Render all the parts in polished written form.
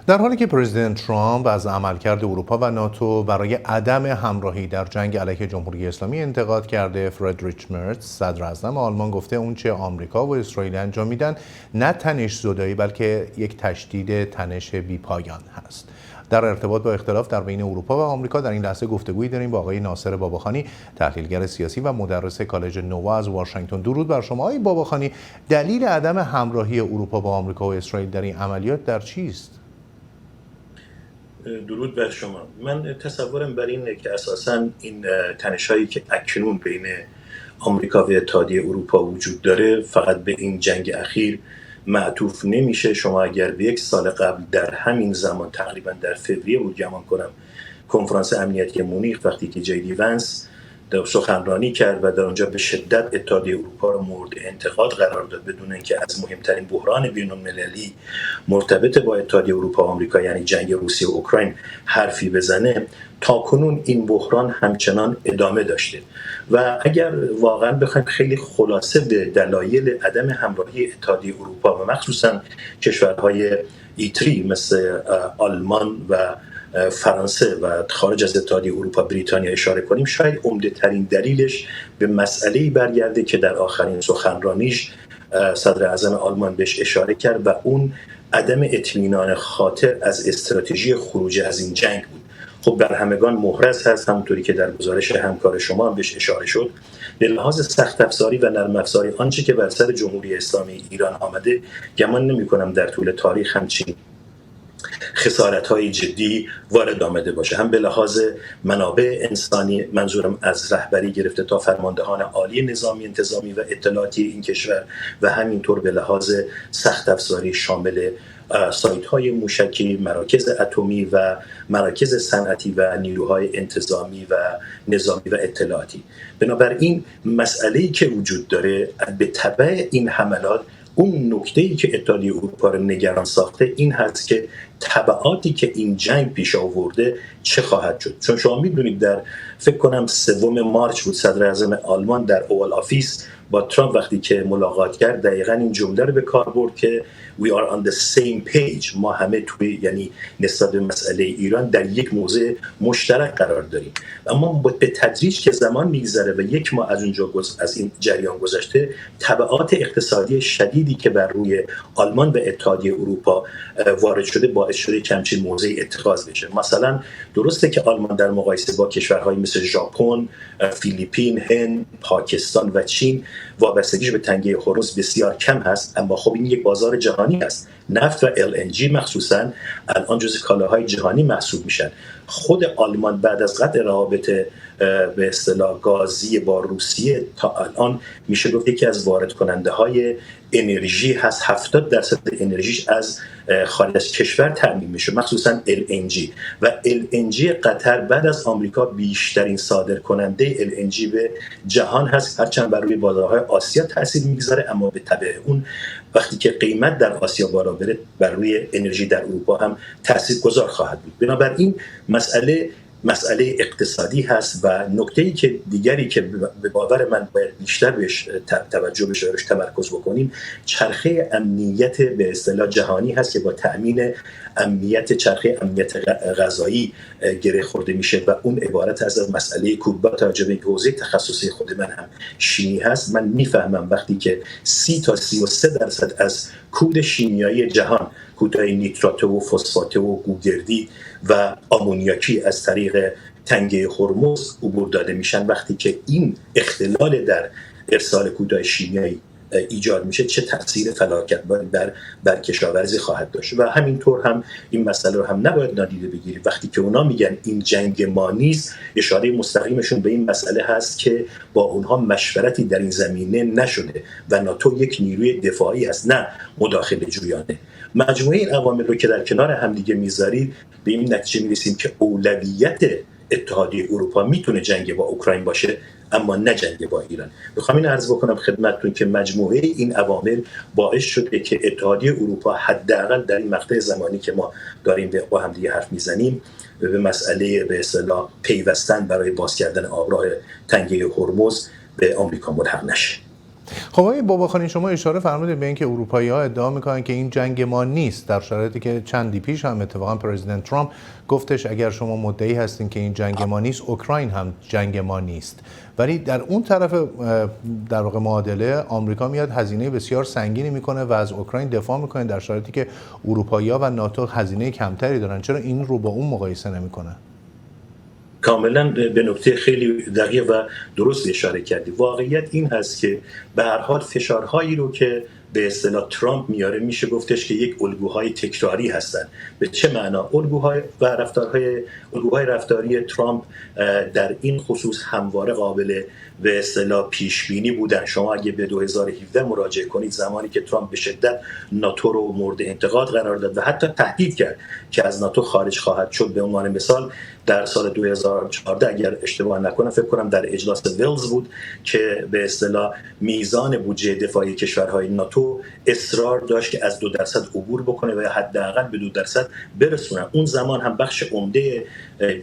در حالی که پرزیدنت ترامپ از عملکرد اروپا و ناتو برای عدم همراهی در جنگ علیه جمهوری اسلامی انتقاد کرده، فردریش مرز صدر اعظم آلمان گفته اونچه آمریکا و اسرائیل انجام میدن نه تنش زدایی بلکه یک تشدید تنش بی‌پایان هست. در ارتباط با اختلاف در بین اروپا و آمریکا در این لحظه گفتگویی داریم با آقای ناصر باباخانی، تحلیلگر سیاسی و مدرس کالج نووا از واشنگتن. درود بر شما آقای باباخانی. دلیل عدم همراهی اروپا با آمریکا و اسرائیل در این عملیات در چیست؟ درود بر شما. من تصورم بر اینه که اساساً این تنش‌هایی که اکنون بین آمریکا و اتحادیه اروپا وجود داره فقط به این جنگ اخیر معطوف نمیشه. شما اگر به یک سال قبل در همین زمان تقریبا در فوریه بود گمان کنم کنفرانس امنیتی مونیخ وقتی که جی دی ونس سخنرانی کرد و در اونجا به شدت اتحادیه اروپا رو مورد انتقاد قرار داد بدون اینکه از مهمترین بحران بین‌المللی مرتبط با اتحادیه اروپا و آمریکا یعنی جنگ روسیه و اوکراین حرفی بزنه، تاکنون این بحران همچنان ادامه داشته و اگر واقعا بخوایم خیلی خلاصه به دلایل عدم همراهی اتحادیه اروپا و مخصوصا کشورهای ایتری مثل آلمان و فرانسه و خارج از اتحادیه اروپا بریتانیا اشاره کنیم، شاید عمده ترین دلیلش به مسئله‌ای برگرده که در آخرین سخنرانیش صدر اعظم آلمان بهش اشاره کرد و اون عدم اطمینان خاطر از استراتژی خروج از این جنگ بود. خب در همگان محرز هست، همونطوری که در گزارش همکار شما هم بهش اشاره شد، به لحاظ سخت افزاری و نرم افزاری آنچه که بر سر جمهوری اسلامی ایران آمده، گمان نمی‌کنم در طول تاریخ همچین خسارت‌های جدی وارد آمده باشه، هم به لحاظ منابع انسانی، منظورم از رهبری گرفته تا فرماندهان عالی نظامی انتظامی و اطلاعاتی این کشور، و همینطور به لحاظ سخت افزاری شامل سایت‌های موشکی، مراکز اتمی و مراکز صنعتی و نیروهای انتظامی و نظامی و اطلاعاتی. بنابراین مسئله‌ای که وجود داره به تبع این حملات، اون نکته‌ای که اتحادیه اروپا رو نگران ساخته این هست که تبعاتی که این جنگ پیش آورده چه خواهد شد. چون شما می‌دونید در فکر کنم 3 مارس بود صدر اعظم آلمان در اوال آفیس با ترامپ وقتی که ملاقات کرد دقیقاً این جمله رو به کار برد که we are on the same page، ما همه توی یعنی نسبت به مسئله ایران در یک موضع مشترک قرار داریم. اما به تدریج که زمان میگذره و 1 ماه از اونجا از این جریان گذشته، تبعات اقتصادی شدیدی که بر روی آلمان و اتحادیه اروپا وارد شده باعث شده که همچین موضعی اتخاذ بشه. مثلا درسته که آلمان در مقایسه با کشورهایی مثل ژاپن، فیلیپین، هند، پاکستان و چین وابستگیش به تنگه هرمز بسیار کم هست، اما خب این یک بازار جهانی است. نفت و LNG مخصوصا الان جزو کالاهای جهانی محسوب میشن. خود آلمان بعد از قطع روابط به اصطلاح گازی با روسیه تا الان میشه گفت یکی از وارد کننده های انرژی هست. 70% انرژیش از خارج از کشور تامین میشه، مخصوصا LNG و LNG قطر بعد از آمریکا بیشترین صادر کننده LNG به جهان هست، هرچند بر روی بازارهای آسیا تاثیر میگذاره، اما به تبع اون وقتی که قیمت در آسیا بالا بره بر روی انرژی در اروپا هم تاثیرگذار خواهد بود. بنابراین مسئله اقتصادی هست و نکته‌ای که دیگری که به باور من باید بیشتر بهش توجه بشه، روش تمرکز بکنیم، چرخه امنیت به اصطلاح جهانی هست که با تأمین امنیت چرخه امنیت غذایی گره خورده میشه و اون عبارت از مسئله کود. با توجه به حوزه تخصصی خود من هم شیمی هست، من میفهمم وقتی که 30 تا 33% از کود شیمیایی جهان، کودهای نیترات و فسفات و گوگردی و آمونیاکی از طریق تنگه هرمز عبور داده میشن، وقتی که این اختلال در ارسال کودهای شیمیایی ایجاد میشه چه تأثیر فلاکتباری بر کشاورزی خواهد داشت. و همینطور هم این مسئله رو هم نباید نادیده بگیریم. وقتی که اونا میگن این جنگ ما نیست، اشاره مستقیمشون به این مسئله هست که با اونها مشورتی در این زمینه نشده و ناتو یک نیروی دفاعی هست، نه مداخله جویانه. مجموعه این عوامل رو که در کنار همدیگه میذارید به این نتیجه میرسیم که اولویت اتحادیه اروپا میتونه جنگ با اوکراین باشه، اما نه جنگ با ایران. میخوام این عرض بکنم خدمتتون که مجموعه این عوامل باعث شده که اتحادیه اروپا حداقل در این مقطع زمانی که ما داریم با هم دیگه حرف میزنیم به مسئله به اصطلاح پیوستن برای باز کردن آبراه تنگه هرمز به آمریکا ملحق نشه. خب آقای باباخانی، شما اشاره فرمودید به اینکه اروپایی‌ها ادعا میکنن که این جنگ ما نیست، در شرایطی که چندی پیش هم اتفاقا پرزیدنت ترامپ گفتش اگر شما مدعی هستین که این جنگ ما نیست، اوکراین هم جنگ ما نیست. ولی در اون طرف در واقع معادله آمریکا میاد هزینه بسیار سنگینی میکنه و از اوکراین دفاع میکنه، در شرایطی که اروپایی‌ها و ناتو هزینه کمتری دارن. چرا این رو با اون مقایسه نمیکنه؟ کاملا به نکته خیلی دقیق و درست اشاره کردی. واقعیت این هست که به هر حال فشارهایی رو که به اصطلاح ترامپ میاره میشه گفتش که یک الگوهای تکراری هستند. به چه معنا؟ الگوهای رفتاری ترامپ در این خصوص همواره قابل به اصطلاح پیش بینی بودن. شما اگه به 2017 مراجعه کنید، زمانی که ترامپ به شدت ناتو رو مورد انتقاد قرار داد و حتی تهدید کرد که از ناتو خارج خواهد شد، به عنوان مثال در سال 2014 اگر اشتباه نکنم فکر کنم در اجلاس ویلز بود که به اصطلاح میزان بودجه دفاعی کشورهای ناتو اصرار داشت که از 2% عبور بکنه و حداقل به 2% برسونه. اون زمان هم بخش عمده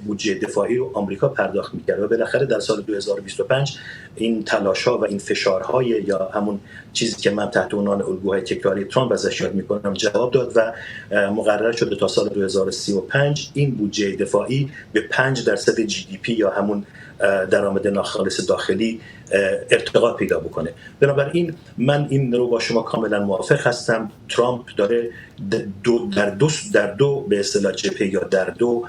بودجه دفاعی رو آمریکا پرداخت می‌کرد و بالاخره در سال 2025 این تلاش‌ها و این فشارهای یا همون چیزی که من تحت عنوان الگوهای تکراری ترامپ ازش یاد می‌کنم جواب داد و مقرر شده تا سال 2035 این بودجه دفاعی به 5% جی دی پی یا همون درآمد ناخالص داخلی ارتقا پیدا بکنه. بنابراین من این رو با شما کاملا موافق هستم. ترامپ داره در دو به اصطلاح جبهه یا در دو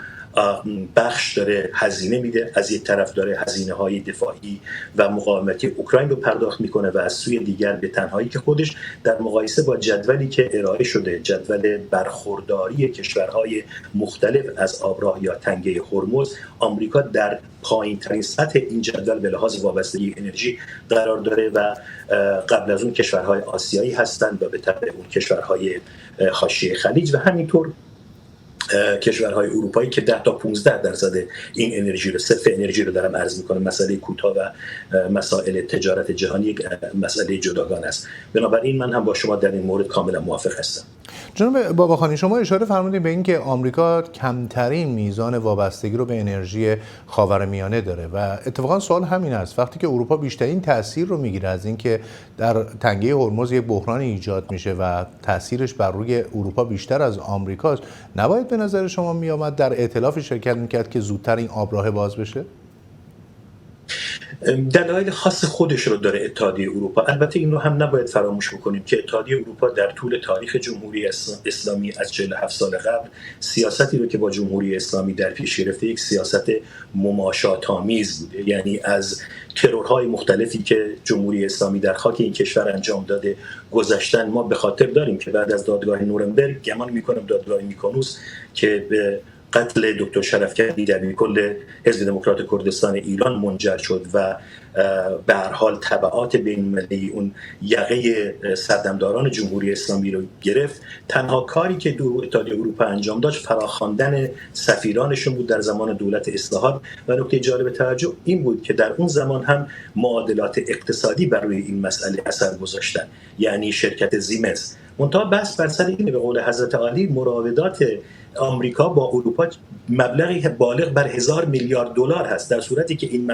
بخش داره هزینه میده. از یک طرف داره هزینه‌های دفاعی و مقاومتی اوکراین رو پرداخت میکنه و از سوی دیگر به تنهایی که خودش در مقایسه با جدولی که ارائه شده، جدول برخورداری کشورهای مختلف از آبراه یا تنگه هرمز، آمریکا در پایین‌ترین سطح این جدول به لحاظ وابستگی انرژی قرار داره و قبل از اون کشورهای آسیایی هستند و به تبع اون کشورهای حاشیه خلیج و همینطور کشورهای اروپایی که 10 تا 15% این انرژی رو، صرف انرژی رو دارم عرض میکنم. مسئله کوتاه و مسائل تجارت جهانی یک مسئله جداگانه است. بنابراین من هم با شما در این مورد کاملا موافق هستم. جناب باباخانی، شما اشاره فرمودید به اینکه آمریکا کمترین میزان وابستگی رو به انرژی خاورمیانه داره و اتفاقا سوال همین است، وقتی که اروپا بیشترین تاثیر رو میگیره از اینکه در تنگه هرمز یک بحران ایجاد میشه و تاثیرش بر روی اروپا بیشتر از آمریکاست، نباید به نظر شما میآمد در ائتلافی شرکت میکرد که زودتر این آبراه باز بشه؟ دلایل خاص خودش رو داره اتحادیه اروپا. البته این رو هم نباید فراموش بکنیم که اتحادیه اروپا در طول تاریخ جمهوری اسلامی از 47 سال قبل سیاستی رو که با جمهوری اسلامی در پیش گرفته یک سیاست مماشات‌آمیز بوده. یعنی از ترورهای مختلفی که جمهوری اسلامی در خاک این کشور انجام داده گذشتن. ما به خاطر داریم که بعد از دادگاه نورنبرگ، گمان می‌کنم دادگاه میکونوس، که به قتل دکتر شرفکندی در کل حزب دموکرات کردستان ایران منجر شد و به هر حال تبعات بین‌المللی اون یقه سردمداران جمهوری اسلامی رو گرفت، تنها کاری که اتحادیه اروپا انجام داشت فراخواندن سفیرانشون بود در زمان دولت اصلاحات. و نکته جالب توجه این بود که در اون زمان هم معادلات اقتصادی بر روی این مسئله اثر گذاشتن، یعنی شرکت زیمنس. منتها بحث بر سر اینه، به قول حضرت علی، مراودات آمریکا با اروپا مبلغی بالغ بر 1000 میلیارد دلار هست، در صورتی که این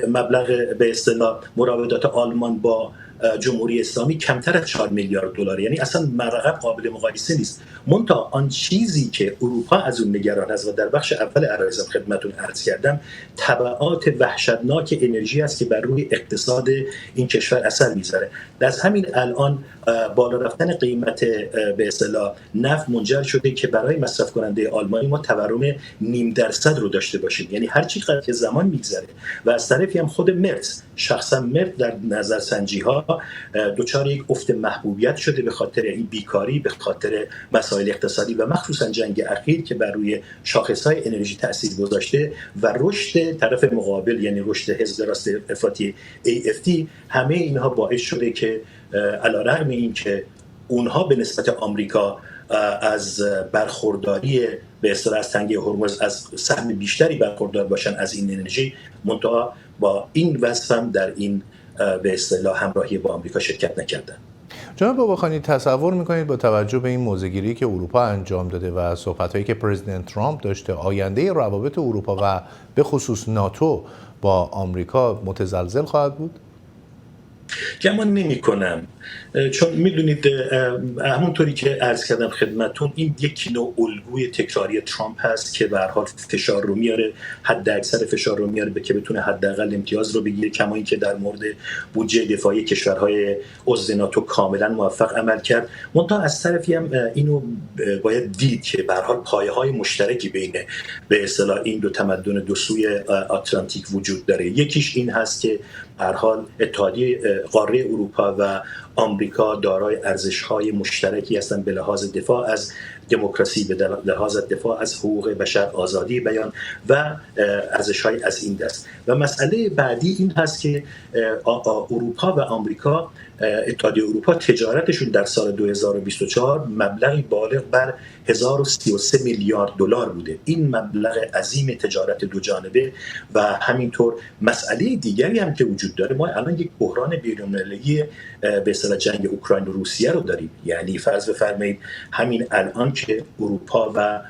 مبلغ به اصطلاح مراودات آلمان با جمهوری اسلامی کمتر از 4 میلیارد دلار، یعنی اصلا رقم قابل مقایسه نیست. منتها آن چیزی که اروپا از اون نگران است و در بخش اول عرایزم خدمتتون عرض کردم، تبعات وحشتناک انرژی است که بر روی اقتصاد این کشور اثر میذاره. در همین الان بالا رفتن قیمت به اصطلاح نفت منجر شده که برای مصرف کننده آلمانی ما تورم 0.5% رو داشته باشیم. یعنی هر چقدر که زمان میگذره و از طرفی هم خود مرز، شخصا مرز در نظرسنجی ها دچار یک افت محبوبیت شده به خاطر این بیکاری، به خاطر مسائل اقتصادی و مخصوصا جنگ اخیر که بر روی شاخص‌های انرژی تاثیر گذاشته و رشد طرف مقابل، یعنی رشد حزب راست افراطی AFD، همه اینها باعث شده که علیرغم این که اونها به نسبت آمریکا از برخورداری به اصطلاح از تنگه هرمز از سهم بیشتری برخوردار باشن از این انرژی، منتها با این وصف هم در این به اصطلاح همراهی با آمریکا شرکت نکردن. جناب باباخانی، تصور میکنید با توجه به این موضع‌گیری که اروپا انجام داده و صحبت‌هایی که پرزیدنت ترامپ داشته، آینده روابط اروپا و به خصوص ناتو با آمریکا متزلزل خواهد بود؟ گمان نمی‌کنم، چون میدونید همونطوری که عرض کردم خدمتون، این یک نوع الگوی تکراری ترامپ هست که به هر حال فشار رو میاره، حد اکثر فشار رو میاره که بتونه حداقل امتیاز رو بگیره، کما اینکه در مورد بودجه دفاعی کشورهای عضو ناتو کاملا موفق عمل کرد. منتها از طرفی هم اینو باید دید که به هر حال پایه‌های مشترکی بین به اصطلاح این دو تمدن دو سوی آتلانتیک وجود داره. یکیش این هست که به هر حال اتحادیه قاره اروپا و آمریکا دارای ارزش‌های مشترکی هستند به لحاظ دفاع از دموکراسی، به لحاظ دفاع از حقوق بشر، آزادی بیان و ارزش‌های از این دست. و مسئله بعدی این هست که اروپا و آمریکا، اتحادیه اروپا، تجارتشون در سال 2024 مبلغی بالغ بر 1033 میلیارد دلار بوده. این مبلغ عظیم تجارت دو جانبه و همینطور مسئله دیگری هم که وجود داره، ما الان یک بحران بین‌المللی به اصطلاح جنگ اوکراین و روسیه رو داریم. یعنی فرض بفرمایید همین الان که اروپا و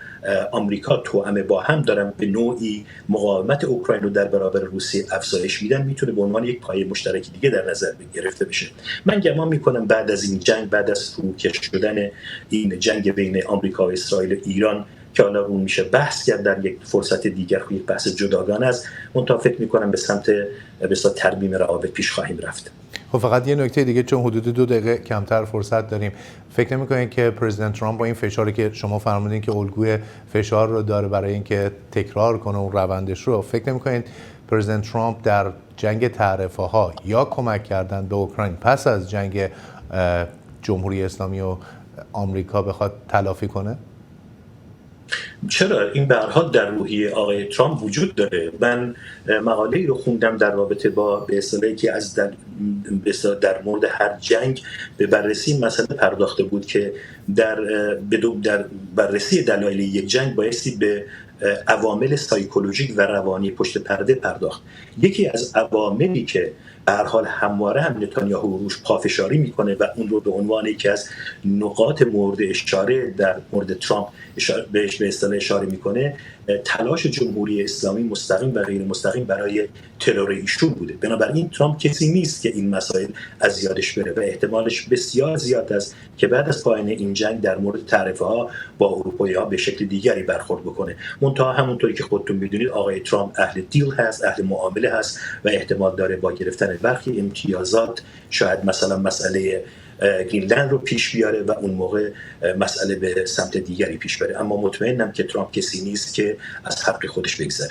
آمریکا توأم با هم دارن به نوعی مقاومت اوکراین رو در برابر روسیه افزایش میدن، میتونه به عنوان یک پایه مشترک دیگه در نظر گرفته بشه. من گمان میکنم بعد از این جنگ، بعد از فروکش شدن این جنگ بین آمریکا و اسرائیل و ایران که حالا رو میشه بحث کرد در یک فرصت دیگر، یک بحث جداگانه است، منتها فکر میکنم به سمت ترمیم روابط پیش خواهیم رفت. خب فقط یه نکته دیگه، چون حدود 2 دقیقه کمتر فرصت داریم، فکر نمی‌کنید که پرزیدنت ترامپ با این فشاری که شما فرمودین که الگوی فشار رو داره برای اینکه تکرار کنه اون روندش رو، فکر نمی‌کنید پرزیدنت ترامپ در جنگ تعرفه‌ها یا کمک کردن به اوکراین پس از جنگ جمهوری اسلامی و آمریکا بخواد تلافی کنه؟ چرا؟ این به هر حال در روحیه آقای ترامپ وجود داره. من مقاله‌ای رو خوندم در رابطه با به اصطلاحی که از در مورد هر جنگ به بررسی مسئله پرداخته بود که در بررسی دلایل یک جنگ بایستی به عوامل سایکولوژیک و روانی پشت پرده پرداخت. یکی از عواملی که به هر حال همواره هم نتانیاهو روش پافشاری میکنه و اون رو به عنوان یکی از نقاط مورد اشاره در مورد ترامپ بهش به اصطلاح اشاره میکنه، تلاش جمهوری اسلامی مستقیم و غیر مستقیم برای ترور ایشون بوده. بنابراین ترامپ کسی نیست که این مسائل از یادش بره و احتمالش بسیار زیاد است که بعد از پایان این جنگ در مورد تعرفه‌ها با اروپایی‌ها به شکل دیگری برخورد بکنه. منتها همونطوری که خودتون میدونید آقای ترامپ اهل دیل هست، اهل معامله هست و احتمال داره با گرفتن برخی امتیازات شاید مثلا مسئله گرینلند رو پیش بیاره و اون موقع مسئله به سمت دیگری پیش بره. اما مطمئنم که ترامپ کسی نیست که از حق خودش بگذره.